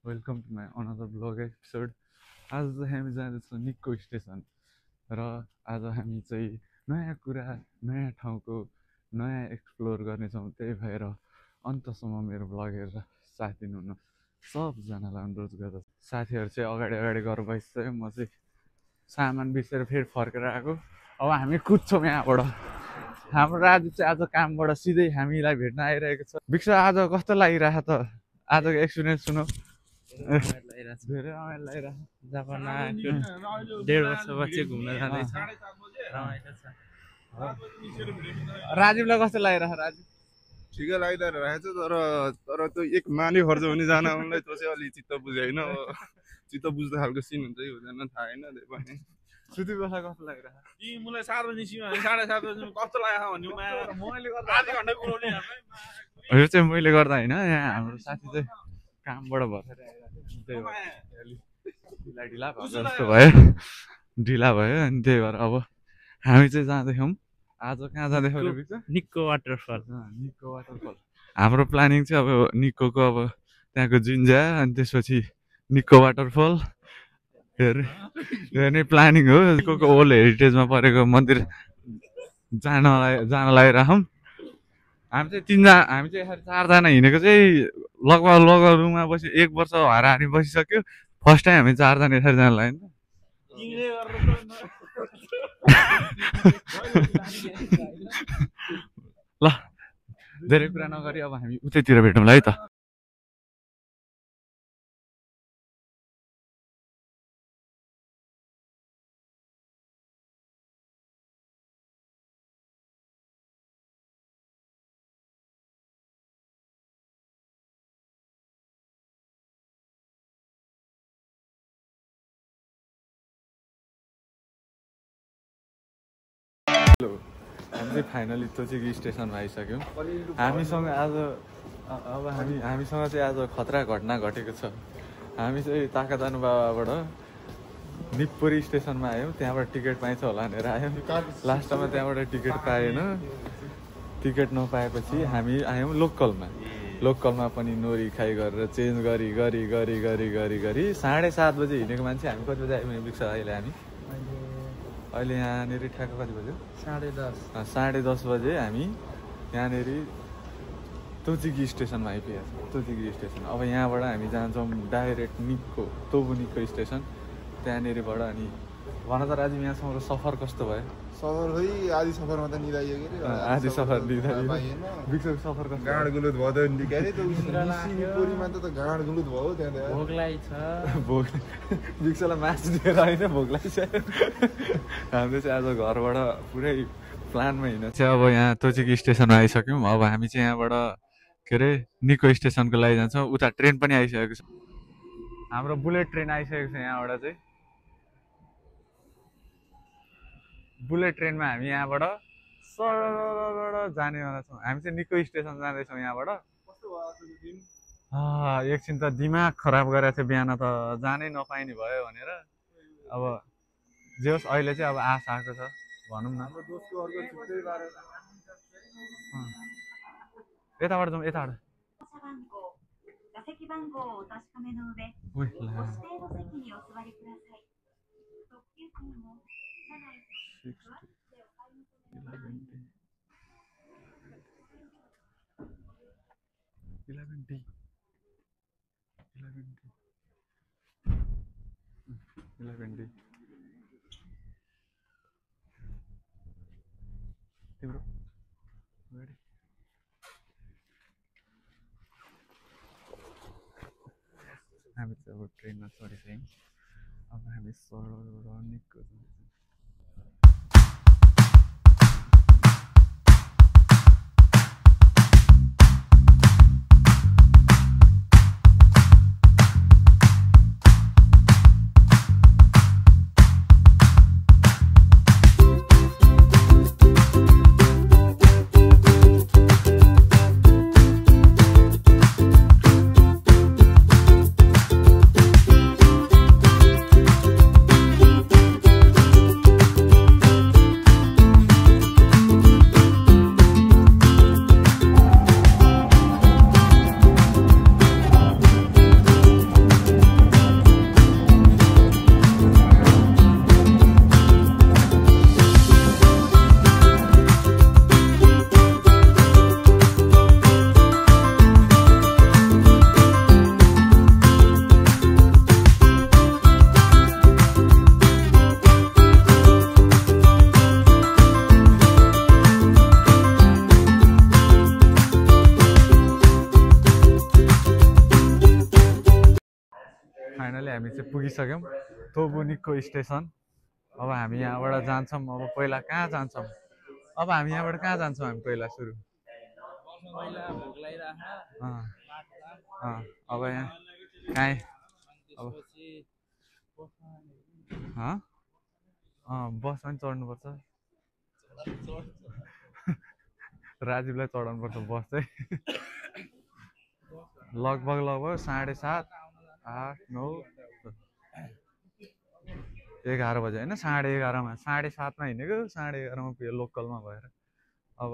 Welcome to my another blog episode. आज चाहिँ हामी जाँदैछौँ निक्को स्टेसन र आज हामी चाहिँ नयाँ कुरा नयाँ ठाउँको नयाँ एक्सप्लोर गर्नेछौँ। त्यही भएर अन्तसम्म मेरो ब्लग हेरेर साथ दिनुहुन सबजनालाई अनुरोध गर्दछु। साथीहरू चाहिँ अगाडि अगाडि गएर बसिसक्यो, म चाहिँ सामान बिर्सेर फेरि फर्केर आएको। अब हामी कुद्छौँ यहाँबाट। हाम्रो राजु चाहिँ आज कामबाट सिधै हामीलाई भेट्न आइरहेको छ। विक्स आज कस्तो लागिरहेको त? आजको एक्सपिरियन्स सुनौ। धेरै रमाइलो लागिरहेको जापानमा 1.5 वर्षपछि घुम्न जाँदैछ। राजीवलाई कस्तो लागिरहेको? राजु ठिकै लागिरहेको छ, तर त्यो एक माने खर्च हुने जान उनलाई त्यो चाहिँ अलि चित्त बुझ्दैन। चित्त बुझ्दो खालको सिन हुन्छ कि हुँदैन थाहा छैन। त्यही पनि सुति बस्दा कस्तो लागिरहेको? मलाई 7 बजी निस्क्यो, 7:30 बजी कस्तो लाग्यो भन्नु मैले गर्दा आधा घण्टा कुराउने यो चाहिँ मैले गर्दा होइन, यहाँ हाम्रो साथी चाहिँ कामबाट भएर ढिला भयो जस्तो भयो, ढिला भयो। अनि त्यही भएर अब हामी चाहिँ जाँदैछौँ। आज कहाँ जाँदैछौँ? निक्को वाटरफल। निक्को वाटरफल हाम्रो प्लानिङ चाहिँ अब निक्कोको अब त्यहाँको जिन्जा अनि त्यसपछि निक्को वाटरफल हेर्ने प्लानिङ हो। निक्कोको ओल्ड हेरिटेजमा परेको मन्दिर जान लागिरहौँ। हामी चाहिँ 4जना हिँडेको चाहिँ लगभग रुममा बसी 1 वर्ष भएर हामी बसिसक्यो। फर्स्ट टाइम हामी 4जना यसरी जान लाग्यो नि ल। धेरै कुरा नगरी अब हामी उतैतिर भेटौँला है त। हामी चाहिँ फाइनली तोचिकी स्टेसनमा आइसक्यौँ। हामीसँग चाहिँ आज खतरा घटना घटेको छ। हामी चाहिँ ताकादानु बाबाबाट निप्पोरी स्टेसनमा आयौँ। त्यहाँबाट टिकट पाइन्छ होला भनेर आयौँ। लास्टमा त्यहाँबाट टिकट पाएन। टिकट नपाएपछि हामी आयौँ लोकलमा पनि नोरी खाइ गरेर चेन्ज गरी 7:30 बजी हिँडेको मान्छे हामी कति बजी आयौँ बिक्स? अहिले यहाँनिर ठ्याक्क कति बज्यो? 10:30 बजे हामी यहाँनिर तोचिकी स्टेसनमा आइपुगेको छौँ। तोचिकी स्टेसन। अब यहाँबाट हामी जान्छौँ डाइरेक्ट तोबु निक्को स्टेसन। त्यहाँनिरबाट अनि भन त राजीव, यहाँसम्मको सफर कस्तो भयो? सफर खै आधी सफरमा त निदाइयो के रे। आधी सफर बिक्सको सफर कस्तो? गाँड गुलुत भयो त निकाले त निपोरीमा त गाँड गुलुत भयो। त्यहाँ भोगलाई छ बिक्सलाई मासु दिएर होइन, भोगलाई छ। हामीले चाहिँ आज घरबाट पुरै प्लानमा हिँड्न चाहिँ अब यहाँ तोचिकी स्टेसनमा आइसक्यौँ। अब हामी चाहिँ यहाँबाट के अरे निक्को स्टेसनको लागि जान्छौँ। उता ट्रेन पनि आइसकेको छ। हाम्रो बुलेट ट्रेन आइसकेको छ। यहाँबाट चाहिँ बुलेट ट्रेनमा हामी यहाँबाट जानेवाला छौँ। हामी चाहिँ निक्को स्टेसन जाँदैछौँ यहाँबाट। एकछिन त दिमाग खराब गरेको थियो बिहान त, जानै नपाइने भयो भनेर। अब जे होस् अहिले चाहिँ अब आश आएको छ भनौँ न। यताबाट जाउँ, यताबाट। तिम्रो हामी चाहिँ अब ट्रेनमा चढिसक्यौँ। अब हामी सरल निक्को पुगिसक्यौँ तोबु निक्को स्टेसन। अब हामी यहाँबाट जान्छौँ। अब पहिला कहाँ जान्छौँ? अब हामी यहाँबाट कहाँ जान्छौँ? हामी पहिला सुरु अब यहाँ कहीँ अब बसमा पनि चढ्नुपर्छ। राजीवलाई चढाउनुपर्छ बस चाहिँ। लगभग 7:30, 8, 9, 11 बजे होइन 11:30मा 7:30मा हिँडेको 11:30मा पुग्यो लोकलमा भएर। अब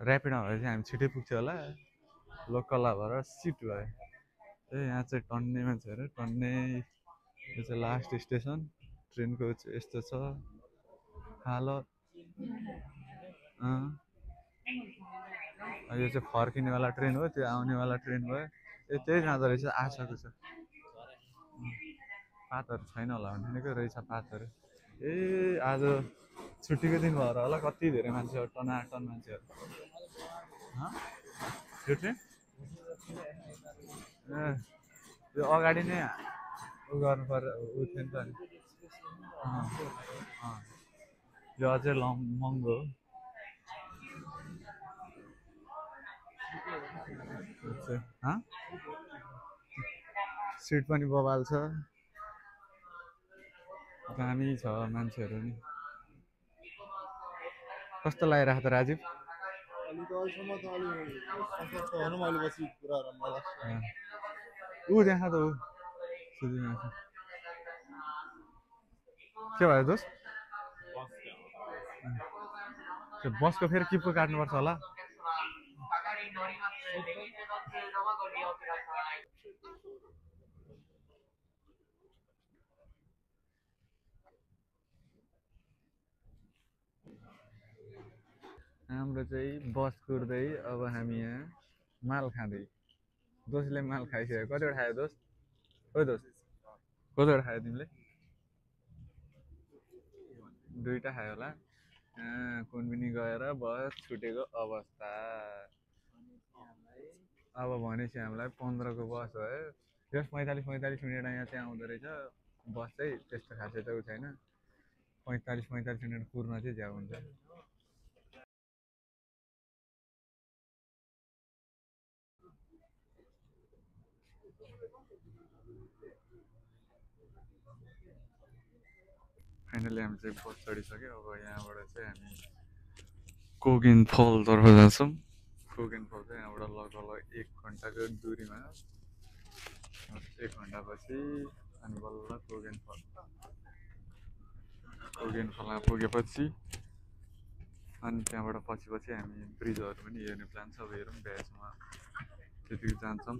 ऱ्यापिडमा भएर चाहिँ हामी छिटै पुग्छ होला। लोकलमा भएर सिट भयो। यहाँ चाहिँ टन्ने मान्छेहरू टन्ने। यो चाहिँ लास्ट स्टेसन। ट्रेनको चाहिँ यस्तो छ हालत। यो चाहिँ फर्किनेवाला ट्रेन हो। त्यो आउनेवाला ट्रेन भयो। त्यही जाँदो रहेछ। आशाको छ पातहरू छैन होला भनेको रहेछ पातहरू। आज छुट्टीको दिन भएर होला कति धेरै मान्छेहरू टनाटन मान्छेहरू। यो ट्रेन त्यो अगाडि नै उ गर्नु पर्यो उ थियो नि त नि। यो अझै महँगो हो। सिट पनि बबाल छ। दामी छ मान्छेहरू नि। कस्तो लागिरहेको त राजीव? ऊ देखा त ऊ के भयो दोस्त? त्यो बसको फेरि किपको काट्नुपर्छ होला। हाम्रो चाहिँ बस कुर्दै अब हामी यहाँ माल खाँदै। दोस्तले माल खाइसक्यो। कतिवटा खायो दोस्त? ओ दोस्त कतिवटा खायो तिमीले? 2टा खायो होला। कुनबिनी गएर बस छुटेको अवस्था। अब भनेपछि हामीलाई 15को बस भयो। यस 45 मिनटमा यहाँ चाहिँ आउँदो रहेछ बस चाहिँ। त्यस्तो खासै त उ छैन। 45 मिनट कुर्न चाहिँ ज्याउ हुन्छ। फाइनली हामी चाहिँ बस चढिसक्यो। अब यहाँबाट चाहिँ हामी कोगेन फलतर्फ जान्छौँ। कोगेन फल चाहिँ यहाँबाट लगभग 1 घन्टाको दुरीमा। 1 घन्टापछि अनि बल्ल कोगेन फलमा पुगेपछि अनि त्यहाँबाट पछि हामी ब्रिजहरू पनि हेर्ने प्लान छ। अब हेरौँ भ्याएसम्म त्यतिको जान्छौँ।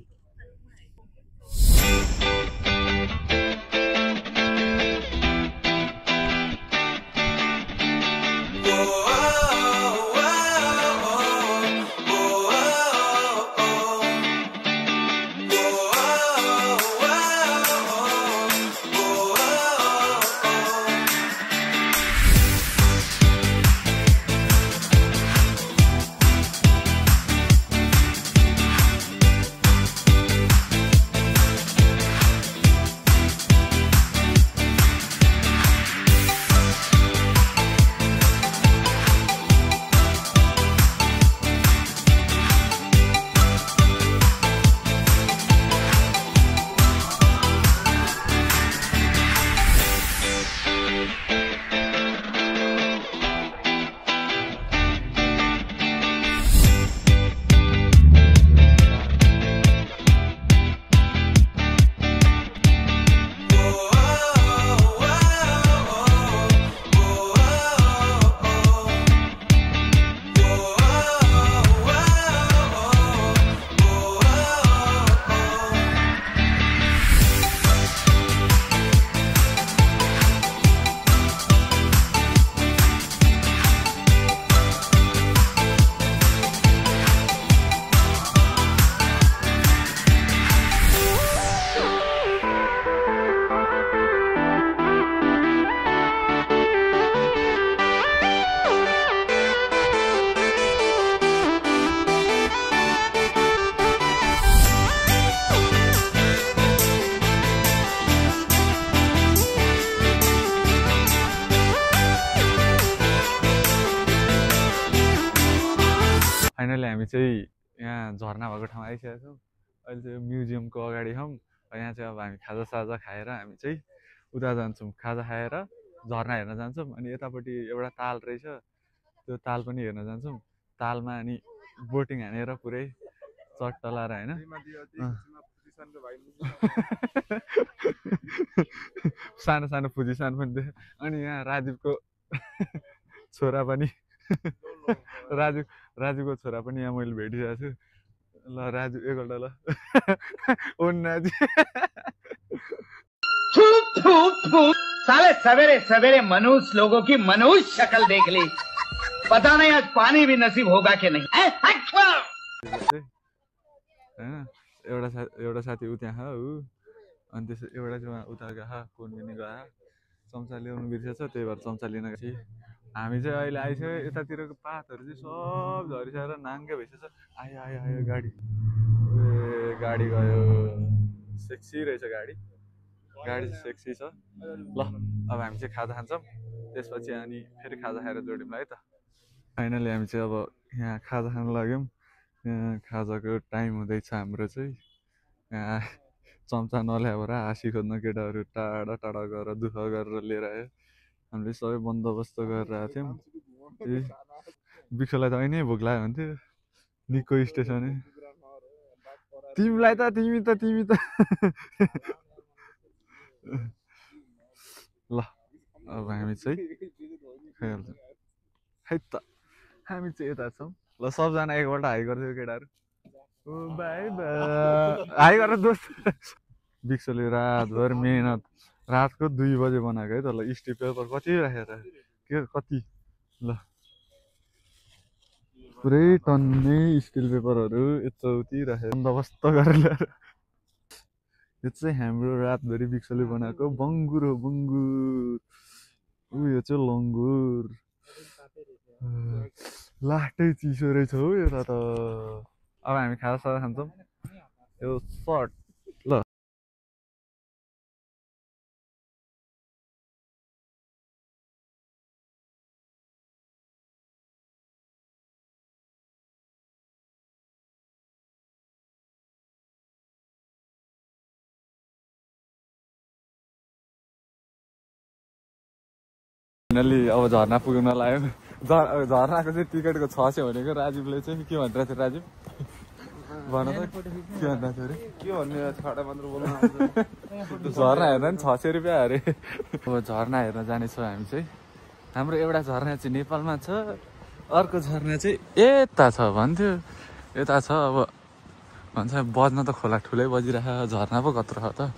फाइनली हामी चाहिँ यहाँ झरना भएको ठाउँ आइसकेका छौँ। अहिले चाहिँ म्युजियमको अगाडि छौँ। यहाँ चाहिँ अब हामी खाजासाजा खाएर हामी चाहिँ उता जान्छौँ, खाजा खाएर झरना हेर्न जान्छौँ। अनि यतापट्टि एउटा ताल रहेछ, त्यो ताल पनि हेर्न जान्छौँ। तालमा अनि बोटिङ हानेर पुरै चट्टा लाएर होइन सानो सानो फुजिसान पनि थियो। अनि यहाँ राजीवको छोरा पनि राजीवको छोरा पनि यहाँ मैले भेटिरहेको छु। ल राजु एकपल्ट ल ओन राजु साले सवेरे सवेरे मनुष्य लोगों की मनुष्य शक्ल देख ली, पता नहीं आज पानी भी नसीब होगा कि नहीं। एउटा साथी उ त्यहाँ ऊ अनि त्यस एउटा चाहिँ उता गएको फोन पनि गयो, चम्चा ल्याउनु बिर्सेछ, त्यही भएर चम्चा लिन गएपछि हामी चाहिँ अहिले आइसक्यो। यतातिरको पातहरू चाहिँ सब झरिसकेर नाङ्गे भइसकेछ। आयो आयो आयो गाडी, ए गाडी गयो, सेक्सी रहेछ गाडी, गाडी सेक्सी छ। ल अब हामी चाहिँ खाजा खान्छौँ, त्यसपछि अनि फेरि खाजा खाएर जोड्यौँ है त। फाइनली हामी चाहिँ अब यहाँ खाजा खान लाग्यौँ। यहाँ खाजाको टाइम हुँदैछ हाम्रो चाहिँ। यहाँ चम्चा नल्याएर हाँसी खोज्न केटाहरू टाढा टाढा गएर दुःख गरेर लिएर आयो। हामीले सबै बन्दोबस्त गरेर आएको थियौँ। बिक्सोलाई त अहिले भोक लाग्यो हुन्थ्यो, निको स्टेसन। तिमीलाई त तिमी त ल अब हामी चाहिँ खाइहाल्छौँ है त। हामी चाहिँ यता छौँ। ल सबजना एकपल्ट हाई गरिदियो केटाहरू, ओ बाई बाई हाई गरेर दोस्त। बिक्सोले रातभर मेहनत, रातको 2 बजे बनाएको है त। ल स्टिप पेपर कति राखेर के कति, ल पुरै टन्नै स्टिल पेपरहरू यताउति राखेर बन्दोबस्त गरेर ल्याएर। यो चाहिँ हाम्रो रातभरि बिक्सोले बनाएको बङ्गुर हो, बङ्गुर। यो चाहिँ लङ्गुर। लास्टै चिसो रहेछ हौ यता त। अब हामी खाजासाजा खान्छौँ। यो सर्ट ल फाइनली अब झरना पुग्न लाग्यो। झरनाको चाहिँ टिकटको 600 भनेको राजीवले चाहिँ के भनिरहेको थियो? राजीव भन त के भनिरहेको थियो अरे? के भन्ने छाडा मात्र बोल्नु झरना हेर्दा नि 600 रुपियाँ अरे। अब झरना हेर्न जानेछौँ हामी चाहिँ। हाम्रो एउटा झरना चाहिँ नेपालमा छ, अर्को झरना चाहिँ यता छ भन्थ्यो। यता छ अब भन्छ बज्न त खोला ठुलै बजिरहेको, झरना पो कत्रो छ त।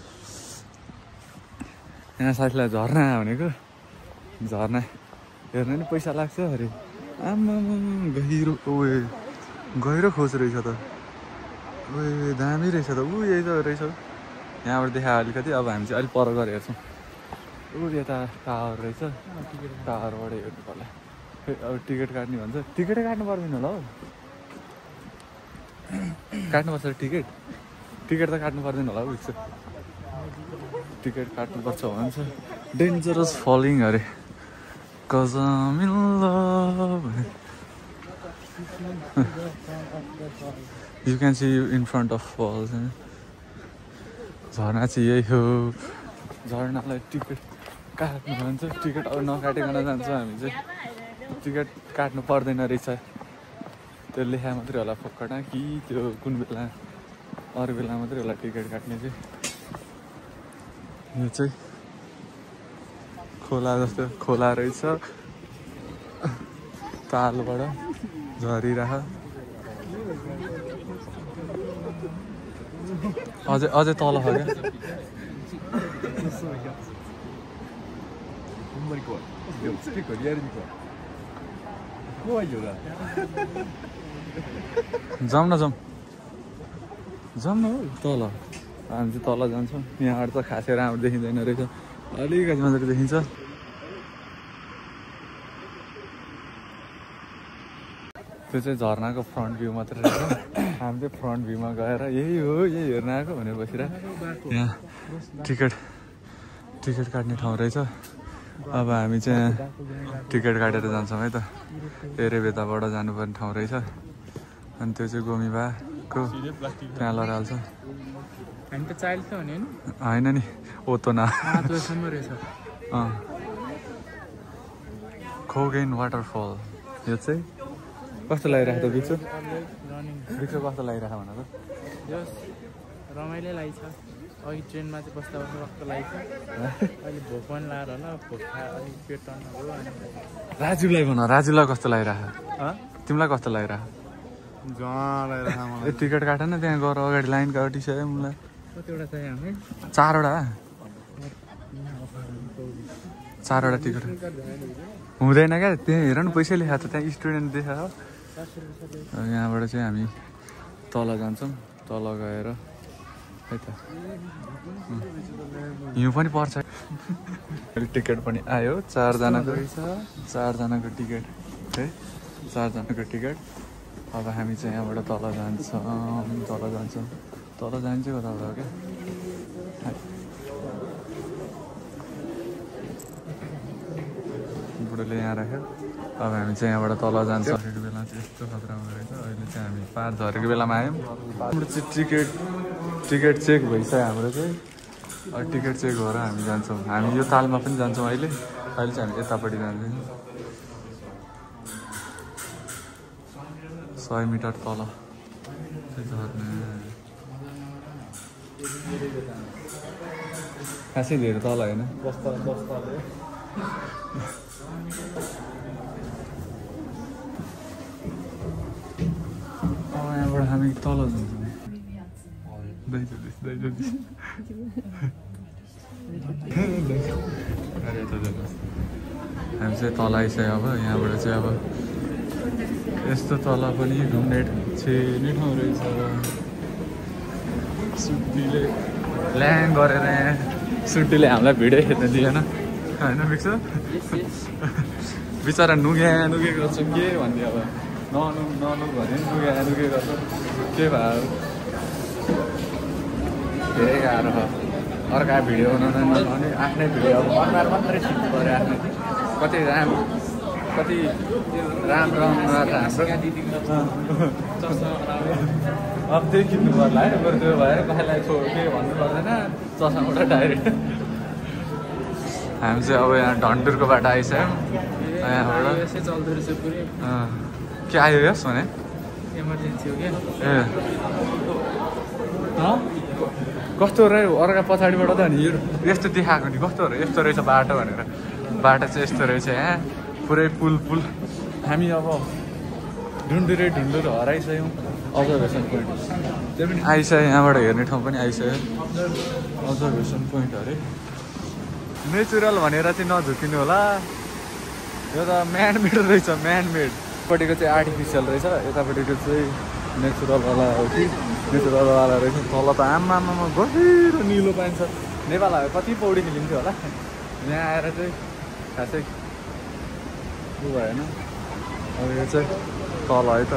यहाँ साथीलाई झरना भनेको झरना हेर्न नि पैसा लाग्छ अरे। आम्मा गहिरो, ओए गहिरो खोज रहेछ त, ओए दामी रहेछ त। ऊ यही त रहेछ, यहाँबाट देखायो अलिकति। अब हामी चाहिँ अलिक पर गएर हेर्छौँ। ऊ यता टावर रहेछ, टावरबाट हेर्नु पर्ला। अब टिकट काट्ने भन्छ, टिकटै काट्नु पर्दैन होला हौ। काट्नुपर्छ टिकट, टिकट त काट्नु पर्दैन होला हौ। टिकट काट्नुपर्छ भन्छ। डेन्जरस फलिङ अरे, cause I'm in love. You can see in front of falls. झरना चाहिँ यही हो। झरनालाई टिकट काट्नु भन्छ, टिकट अब नकाटिकन जान्छौँ हामी चाहिँ। टिकट काट्नु पर्दैन रहेछ, त्यो लेखा मात्रै होला फोकटा कि त्यो कुन बेला अरू बेला मात्रै होला टिकट काट्ने चाहिँ। यो चाहिँ खोला जस्तो खोला रहेछ, तालबाट झरिरह। अझै तल छ क्या। जाउँ न जाउँ न हौ तल। हामी चाहिँ तल जान्छौँ। यहाँबाट त खासै राम्रो देखिँदैन रहेछ, अलिकति मजाले देखिन्छ। त्यो चाहिँ झरनाको फ्रन्ट भ्यू मात्रै रहेछ। हामी चाहिँ फ्रन्ट भ्यूमा गएर यही हो, यही हेर्न आएको भनेर बसिरहेको। यहाँ टिकट काट्ने ठाउँ रहेछ। अब हामी चाहिँ टिकट काटेर जान्छौँ है त। एरेबेताबाट जानुपर्ने ठाउँ रहेछ। अनि त्यो चाहिँ गोमीबाको त्यहाँ लडाल्छ हामी त चाइल्ड त भने होइन नि ओतो न रहेछ खोगेन वाटरफल यो चाहिँ कस्तो लागिरहेको त बिचो कस्तो लागिरहेको भन त यो रमाइलो लागेछ अघि ट्रेनमा चाहिँ बस्दा कस्तो लागेछ अहिले भोक पनि लाएर होला भोक अलिक पेट टर्न भयो राजुलाई भन राजुलाई कस्तो लागिरहेको तिमीलाई कस्तो लागिरहेको टिकट काट न त्यहाँ गएर अगाडि लाइन काटिसक्यो मलाई कतिवटा चाहियो हामी चारवटा टिकट हुँदैन क्या त्यहाँ हेर न पैसा लेखाएको त त्यहाँ स्टुडेन्ट देखायो यहाँबाट चाहिँ हामी तल जान्छौँ तल गएर है त हिउँ पनि पर्छ टिकट पनि आयो चारजनाको टिकट है चारजनाको टिकट अब हामी चाहिँ यहाँबाट तल जान्छौँ तल जान्छ कताबाट हो क्या बुढोले यहाँ राख्यो अब हामी चाहिँ यहाँबाट तल जान्छ झरेको बेला चाहिँ यस्तो खतरा हुँदो रहेछ अहिले चाहिँ हामी 5 झरेको बेलामा आयौँ हाम्रो चाहिँ टिकट चेक भइसक्यो हाम्रो चाहिँ टिकट चेक भएर हामी जान्छौँ हामी यो तालमा पनि जान्छौँ अहिले चाहिँ हामी यतापट्टि जान्छौँ 100 मिटर तल झर्ने खासै धेरै तल होइन यहाँबाट हामी तल जान्छौँ हामी चाहिँ तल आइसक्यो अब यहाँबाट चाहिँ अब यस्तो तल पनि घुम्ने छेनी ठाउँ रहेछ सुट्टीले ल्याङ गरेर यहाँ सुट्टीले हामीलाई भिडियो खेल्न दिएन होइन बिक्छ बिचरा नुगे गर्छौँ के भन्ने अब ननु भने नुगे गर्छ के भयो धेरै गाह्रो छ अर्का भिडियो बनाउन नपाउने आफ्नै भिडियो अब अनुहार मात्रै सिक्नु पऱ्यो आफ्नै कति राम्रो अनुहार हाम्रो अब त्यही किन्नु पर्ला है बरु त्यो भएर कसैलाई के भन्नु पर्दैन चसाबाट डाइरेक्ट हामी चाहिँ अब यहाँ ढन्टुरको बाटो आइसक्यौँ यहाँबाट यसै चल्दो रहेछ पुरै के आयो यस भने इमर्जेन्सी हो क्या कस्तो रह्यो अर्का पछाडिबाट त नि यस्तो देखाएको नि कस्तो यस्तो रहेछ बाटो भनेर बाटो चाहिँ यस्तो रहेछ यहाँ पुरै पुल हामी अब ढुन्डुर हराइसक्यौँ अब्जर्भेसन पोइन्ट त्यो पनि आइसक्यो यहाँबाट हेर्ने ठाउँ पनि आइसक्यो अब्जर्भेसन पोइन्ट अरे नेचुरल भनेर चाहिँ नझुकिनु होला यो त म्यानमेड रहेछ म्यानमेडपट्टिको चाहिँ आर्टिफिसियल रहेछ यतापट्टिको चाहिँ नेचुरलवाला हो कि नेचुरलवाला रहेछ तल त आमामा गहिरो निलो पाइन्छ नेपालहरू कति पौडी खेलिन्थ्यो होला यहाँ आएर चाहिँ खासै उ भएन अब यो चाहिँ तल है त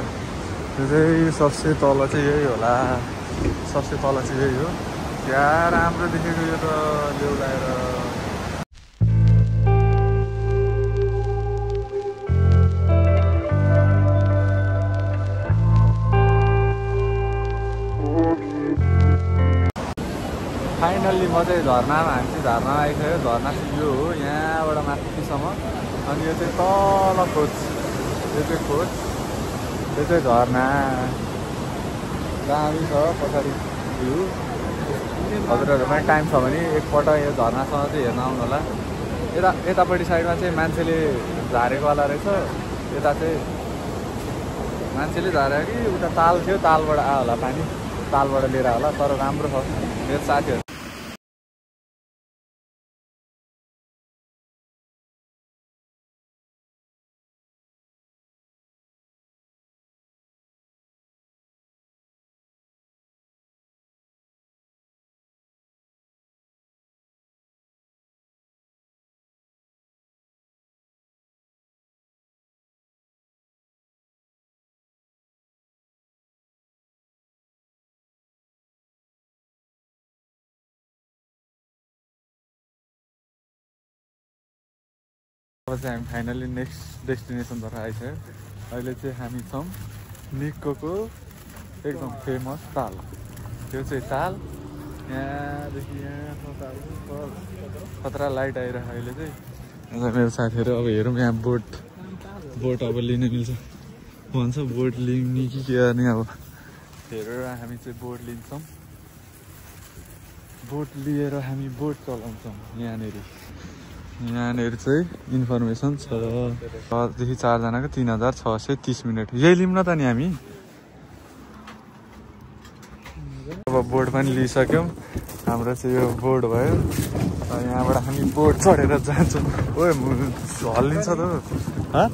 यो चाहिँ सबसे तल चाहिँ यही होला सबसे तल चाहिँ यही हो क्या राम्रो देखेको यो त ल्याएर फाइनल्ली म चाहिँ झर्नामा हामी चाहिँ झर्नामा आइसक्यो झर्ना चाहिँ यो हो यहाँबाट माथिसम्म अनि यो चाहिँ तल खोज यो चाहिँ झर्ना दामी छ पछाडि भ्यू हजुरहरू पनि टाइम छ भने एकपल्ट यो झर्नासँग चाहिँ हेर्न आउनु होला यतापट्टि साइडमा चाहिँ मान्छेले झारेकोवाला रहेछ यता चाहिँ मान्छेले झारेको कि उता ताल थियो तालबाट आयो होला पानी तालबाट लिएर होला तर राम्रो छ मेरो साथीहरू अब चाहिँ हामी फाइनली नेक्स्ट डेस्टिनेसनबाट आइसक्यो अहिले चाहिँ हामी छौँ निक्कोको एकदम फेमस ताल त्यो चाहिँ ताल यहाँदेखि यहाँ खतरा लाइट आइरहेको अहिले चाहिँ मेरो साथीहरू अब हेरौँ यहाँ बोट अब लिन मिल्छ भन्छ बोट लिने कि के गर्ने अब हेरेर हामी चाहिँ बोट लिन्छौँ बोट लिएर हामी बोट चलाउँछौँ यहाँनिर चाहिँ इन्फर्मेसन छ 6 देखि 4 जनाको 3630 मिनट यही लिऊँ न त नि हामी अब बोट पनि लिइसक्यौँ हाम्रो चाहिँ यो बोट भयो यहाँबाट हामी बोट चढेर जान्छौँ ओए हल्लिन्छ त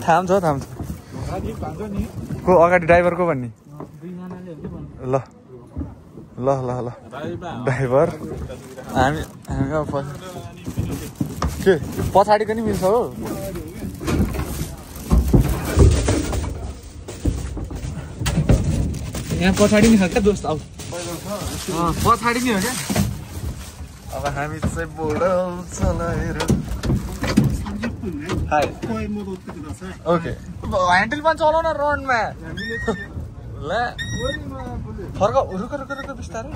थाम्छ को अगाडि ड्राइभर को भन्ने ल ल ल ल ड्राइभर हामी अब के पछाडिको नि मिल्छ हो यहाँ पछाडि नि छ क्या दोस्त अब पछाडि नि हो क्या अब हामी चाहिँ बोट चलाएर ओके ह्यान्डल पनि चलाउन रनमा ल फर्क रुक बिस्तारै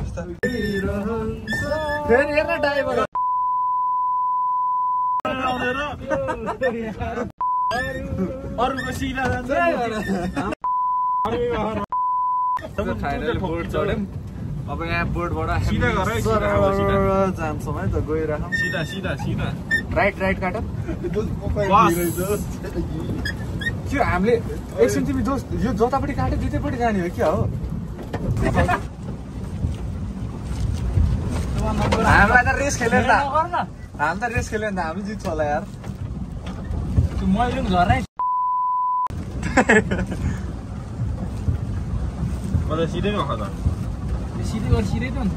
फेरि हेर्न ड्राइभर अरूको सिधा जान्छ फाइनली बोट चढ्यौँ अब यहाँ बोटबाट जान्छौँ है त गइरहँ सिधा राइट काट त्यो हामीले एकछिन तिमी दोस्त यो जतापट्टि काट्यो दुईटैपट्टि जाने हो क्या हो हामीलाई त रेस खेल्यो नि त हामी त रेस खेल्यो नि त हामी जित्छ होला यार मैले पनि झर्नै मलाई सिधै नख त सिधै त हुन्छ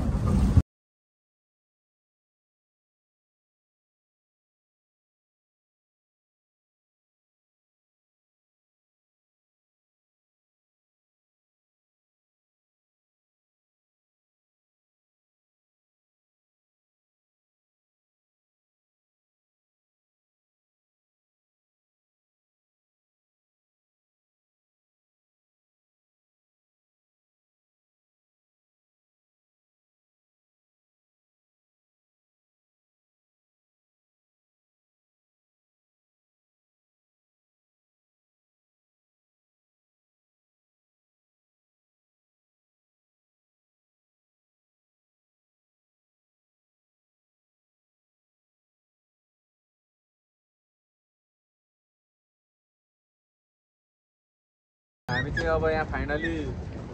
हामी चाहिँ अब यहाँ फाइनली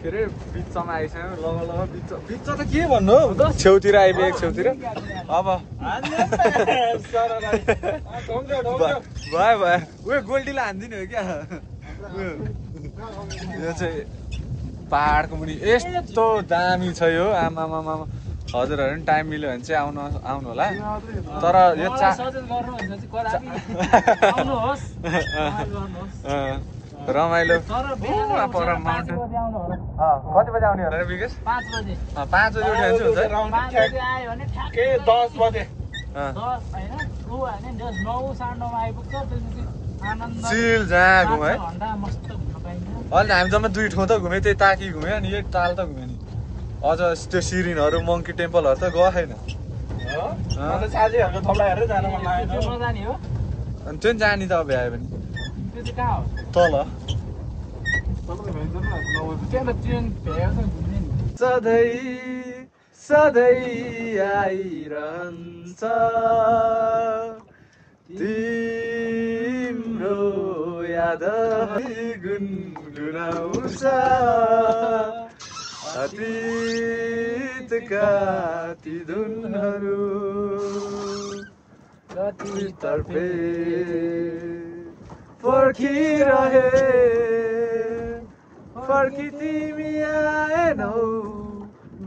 के अरे बिचमा आइसक्यौँ लग बिच त के भन्नु छेउतिर आइपुगेको छेउतिर अब भयो उयो गोल्डीलाई हान्दिने हो क्या यो चाहिँ पहाडको मुनि यस्तो दामी छ यो आमामामा हजुरहरू पनि टाइम मिल्यो भने चाहिँ आउनु होला तर यो रमाइलो पर माउन्टेन कति बजी आउने होला विकेश 5 बजे 5 बजी उठ्यो भने चाहिँ हुन्छ 10 बजे चिल जहाँ घुम्यो है अहिले हामी जम्मा 2 ठाउँ त घुम्यो त्यही ताकी घुम्यो अनि यही ताल त घुम्यो नि अझ त्यो सिरिनहरू मङ्की टेम्पलहरू त गएको छैन अनि त्यो जाने त अब भ्यायो भने तल सधैँ आइरहन्छ तिम्रो याद गुनगुनाउँछ अतीतका ती धुनहरू तर्फे पर्खिरहे फर्की तिमी आएनौ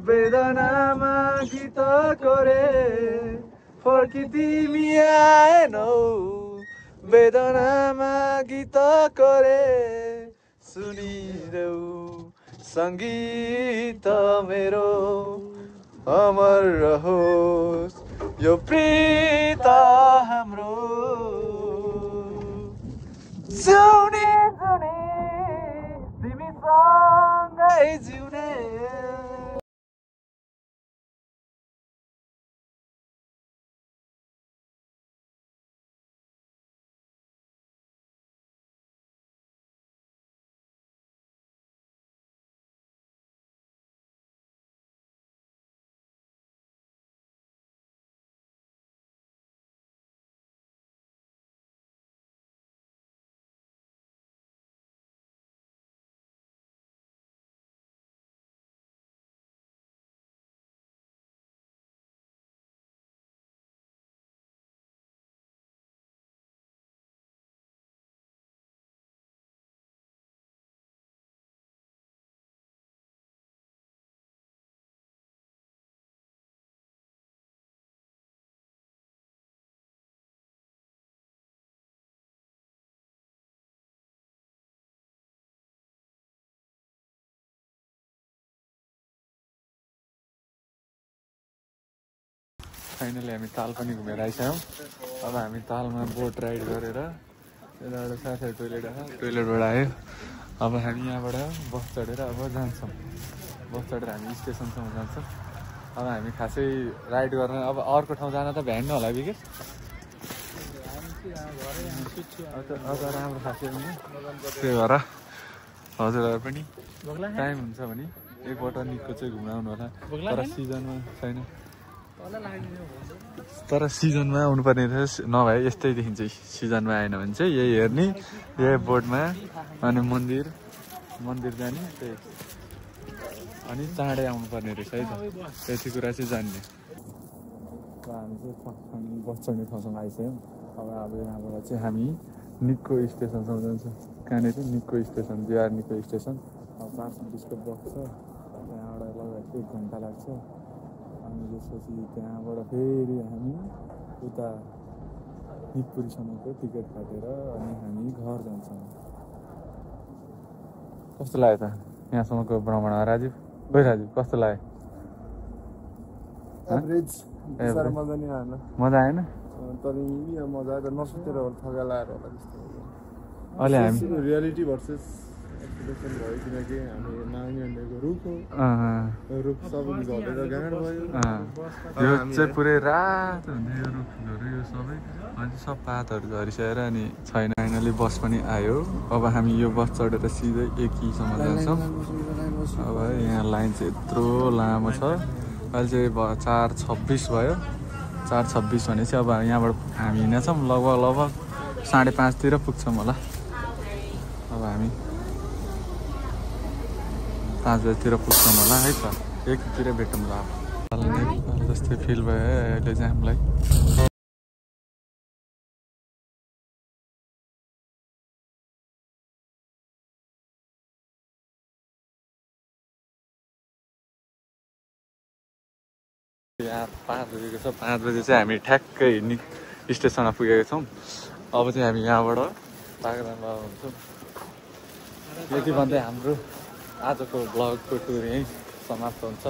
वेदनामा गीत कोरे फर्की तिमी आएनौ वेदनामा गीत कोरे सुनिदेऊ सङ्गीत मेरो अमर रहोस् यो प्रीत हाम्रो जुनी तिमी तिमीलाई जिउने फाइनली हामी ताल पनि घुमेर आइसक्यौँ अब हामी तालमा बोट राइड गरेर यताबाट साथै टोइलेटबाट आयो अब हामी यहाँबाट बस चढेर अब जान्छौँ बस चढेर हामी स्टेसनसम्म जान्छौँ अब हामी खासै राइड गर्न अब अर्को ठाउँ जान त भ्यान्न होला विकेश अब राम्रो खासै पनि त्यही भएर हजुरहरू पनि टाइम हुन्छ भने एकपल्ट निको चाहिँ घुमाउनु होला तर सिजनमा छैन तर सिजनमा आउनुपर्ने रहेछ नभए यस्तै देखिन्छ सिजनमा आएन भने चाहिँ यही हेर्ने यही बोटमा अनि मन्दिर जाने त्यही अनि चाँडै आउनुपर्ने रहेछ है त त्यति कुरा चाहिँ जान्ने हामी चाहिँ बस चढ्ने ठाउँसम्म आइसक्यौँ अब यहाँबाट चाहिँ हामी निक्को स्टेसनसम्म जान्छौँ कहाँनिर निक्को स्टेसन बिहार निक्को स्टेसन अब 4:20को बस छ त्यहाँबाट लगभग 1 घन्टा लाग्छ अनि त्यसपछि त्यहाँबाट फेरि हामी उता निकपुरीसम्मको टिकट काटेर अनि हामी घर जान्छौँ कस्तो लाग्यो त यहाँसम्मको भ्रमण राजीव ओइ राजीव कस्तो लाग्यो मजा आएन अहिले हामी रियालिटी भर्सेस एक्सपेक्टेसन भयो किनकि हामी माग्ने भनेको रुख हो रुख सबै झरेर गाड भयो यो चाहिँ पुरै रात हुने यो रुखहरू यो सबै अनि सब पातहरू झरिसकेर अनि छैन फाइनली बस पनि आयो अब हामी यो बस चढेर सिधै एकीसम्म जान्छौँ अब यहाँ लाइन चाहिँ यत्रो लामो छ अहिले चाहिँ 4:26 भयो 4:26 भनेपछि अब यहाँबाट हामी हिँड्नेछौँ लगभग 5:30 तिर पुग्छौँ होला अब हामी 5 बजीतिर पुग्छौँ होला है त एकतिर भेटौँ ल जस्तै फिल भयो अहिले चाहिँ हामीलाई यहाँ 5 बजेको छ 5 बजे चाहिँ हामी ठ्याक्कै स्टेसनमा पुगेको छौँ अब चाहिँ हामी यहाँबाट बाग्रामा हुन्छौँ यति भन्दै हाम्रो आजको ब्लगको टुर यहीँ समाप्त हुन्छ